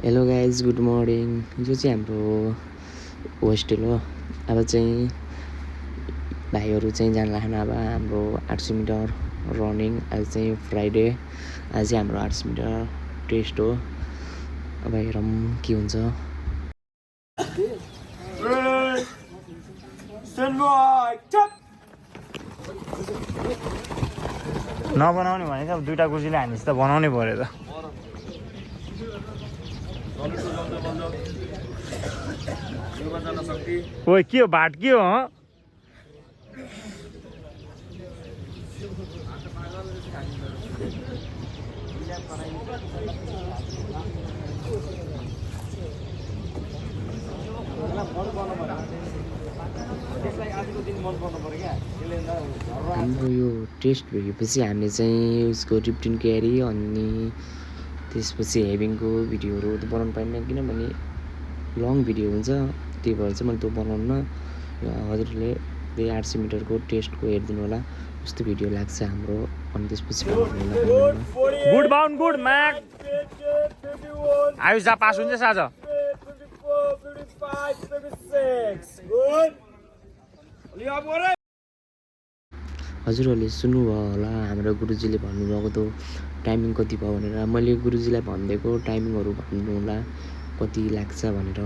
Hello guys good morning. यो चाहिँ हाम्रो होस्टेल हो। अब चाहिँ भाइहरू चाहिँ जान लाग्छन्। अब हाम्रो 800 मिटर रनिङ। आज चाहिँ फ्राइडे। आज चाहिँ हाम्रो 800 मिटर टेस्ट हो। अब हेरौँ के हुन्छ। नबनाउने भनेको अब दुईटा कुर्सीले हानिस् त बनाउनै पर्यो त। ओइ के हो भाट के हो हाम्रो यो टेस्ट भएपछि हामीले चाहिँ उसको रिप्टिन क्यारी अनि त्यसपछि हेभिङको भिडियोहरू त बनाउनु पाइन्न किनभने लङ भिडियो हुन्छ। त्यही भएर चाहिँ मैले त्यो बनाउन हजुरहरूले त्यही 800 मिटरको टेस्टको हेरिदिनु होला। कस्तो भिडियो लाग्छ हाम्रो अनि त्यसपछि good bound good MAC Ayush जा पास हुन्छ साझ हजुरहरूले सुन्नुभयो होला हाम्रो गुरुजीले भन्नुभएको त टाइमिङ कति भयो भनेर। मैले गुरुजीलाई भनिदिएको टाइमिङहरू भन्नु होला कति लाग्छ भनेर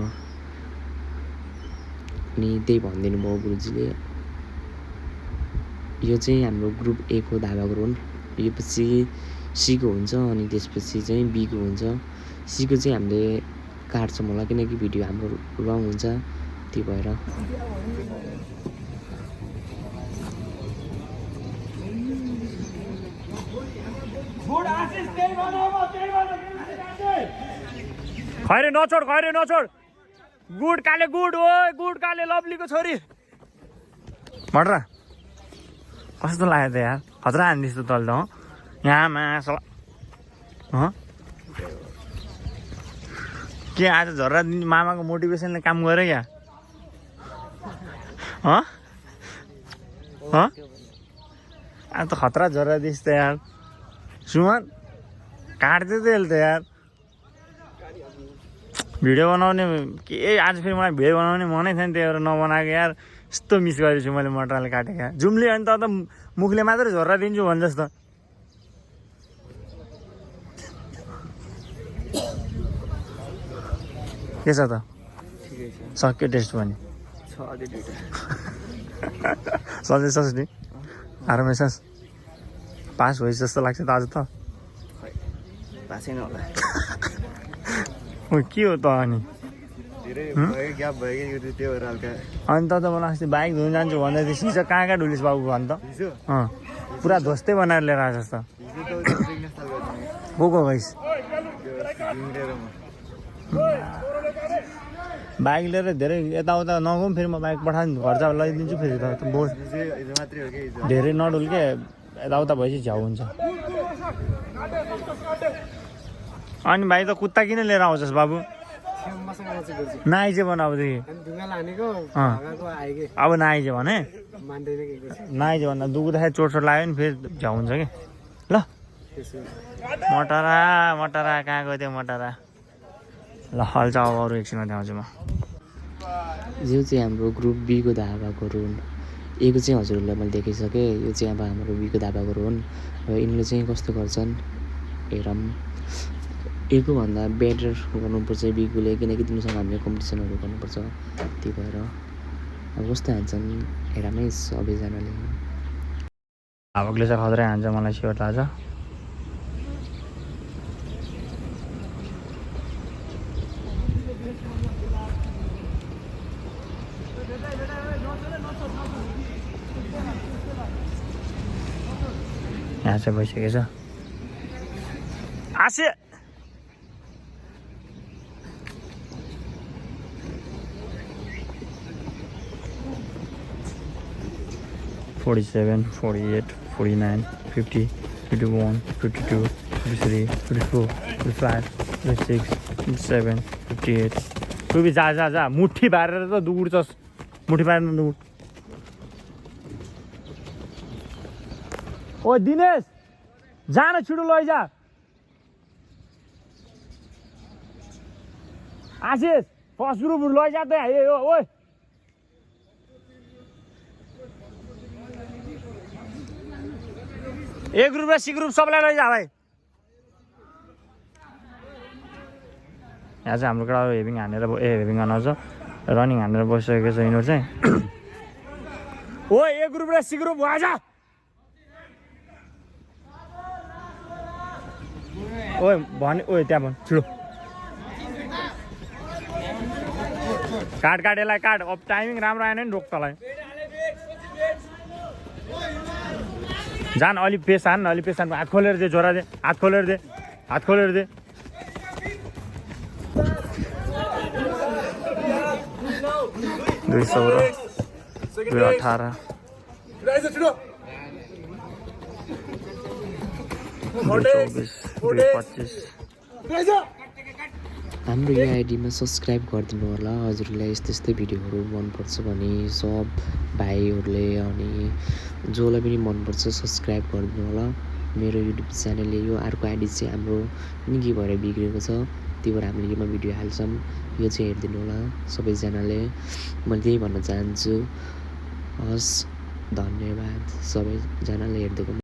अनि त्यही भनिदिनु भयो गुरुजीले। यो चाहिँ हाम्रो ग्रुप ए को धावा ग्राउन्ड। यो पछि सीको हुन्छ अनि त्यसपछि चाहिँ बीको हुन्छ। सीको चाहिँ हामीले काट्छौँ होला किनकि भिडियो हाम्रो लङ हुन्छ त्यही भएर। खैरे नछोड गुड काले गुड ओ गुड काले लभलीको छोरी मटरा कस्तो लाग्यो त यार खतरा हान्दिस् त तल त यहाँ मासला के आज झर्रा दिन मामाको मोटिभेसनले काम गर्यो क्या आज त खतरा झर्रा दिस् त यार सुमन काट्दै त यसले त यार भिडियो बनाउने के आज फेरि मलाई भिडियो बनाउने मनै थियो नि त्यही भएर नबनाएको यार। यस्तो मिस गरेको छु मैले मटराले काटेको जुम्ली अनि त मुखले मात्रै झर्रा दिन्छु भन्छ जस्तो। के छ त सक्यो टेस्ट पनि सजेसस् नि आरामै छस् पास भइस जस्तो लाग्छ त आज त पासै नहोला के हो त अनि अनि त मलाई अस्ति बाइक धुनु जान्छु भन्दै थियो सिजो कहाँ ढुलिस् बाबु भन् त पुरा ध्वस्तै बनाएर लिएर आएछ जस्तो को गइस् बाइक लिएर धेरै यताउता नगउँ फेरि म बाइक पठाइदिन्छु घर चाहिँ लैदिन्छु फेरि त बोझ धेरै नडुल के यताउता भएपछि झ्याउ हुन्छ। अनि भाइ त कुत्ता किन लिएर आउँछस् बाबु नआइजे भन अबदेखि अब नआइजे भने नआइजे भन्दा दुख्दाखेरि चोटसोट लाग्यो नि फेरि झ्याउ हुन्छ कि ल मटरा कहाँ गयो त्यो मटरा ल हल्छ अब अरू एकछिनमा देखाउँछु म। यो चाहिँ हाम्रो ग्रुप बीको धाबाको रोन। एको चाहिँ हजुरहरूलाई मैले देखाइसकेँ। यो चाहिँ अब हाम्रो बीको धाबाको रोन। अब यिनीहरूले चाहिँ कस्तो गर्छन् हेरौँ। एको भन्दा बेटर गर्नुपर्छ बीकोले किनकि तिनीसँग हामीले कम्पिटिसनहरू गर्नुपर्छ त्यही भएर अब कस्तो हान्छन् हेरौँ सबैजनाले। हावकले चाहिँ खतरै हान्छ मलाई स्योर थाहा छ। यहाँ चाहिँ भइसकेको छ आसे 47, 48, 49, 50, 51, 52, 53, 54, 55, 56, 57, 58. तँ भी जा मुठी पारेर त दुगुर्छस् मुठी पारेर दुगुर। ओ दिनेश जान छिटो लैजा आशिष फर्स्ट ग्रुप लैजाँदै आयो ओए ए ग्रुप र सी ग्रुप सबैलाई लैजा भाइ यहाँ चाहिँ हाम्रो केटाहरू हेभिङ हानेर हेभिङ हान छ रनिङ हानेर बसिसकेको छ यिनीहरू चाहिँ ओ ए ग्रुप र सी ग्रुप भएछ ओए भने ओए त्यहाँ भन् छिटो काट यसलाई काट अब टाइमिङ राम्रो आएन नि रोक तँलाई जान अलि पेस हान अलि पेस हान हात खोलेर दे जोरा दे हात खोलेर दे 218 हाम्रो यो आइडीमा सब्सक्राइब गरिदिनु होला हजुरलाई यस्तै भिडियोहरू मनपर्छ भने सब भाइहरूले अनि जसलाई पनि मनपर्छ सब्सक्राइब गरिदिनु होला मेरो युट्युब च्यानलले यो अर्को आइडी चाहिँ हाम्रो निकै भएर बिग्रेको छ त्यही भएर हामीले योमा भिडियो हाल्छौँ यो चाहिँ हेरिदिनु होला सबैजनाले मैले त्यही भन्न चाहन्छु हस् धन्यवाद सबैजनाले हेरिदिएको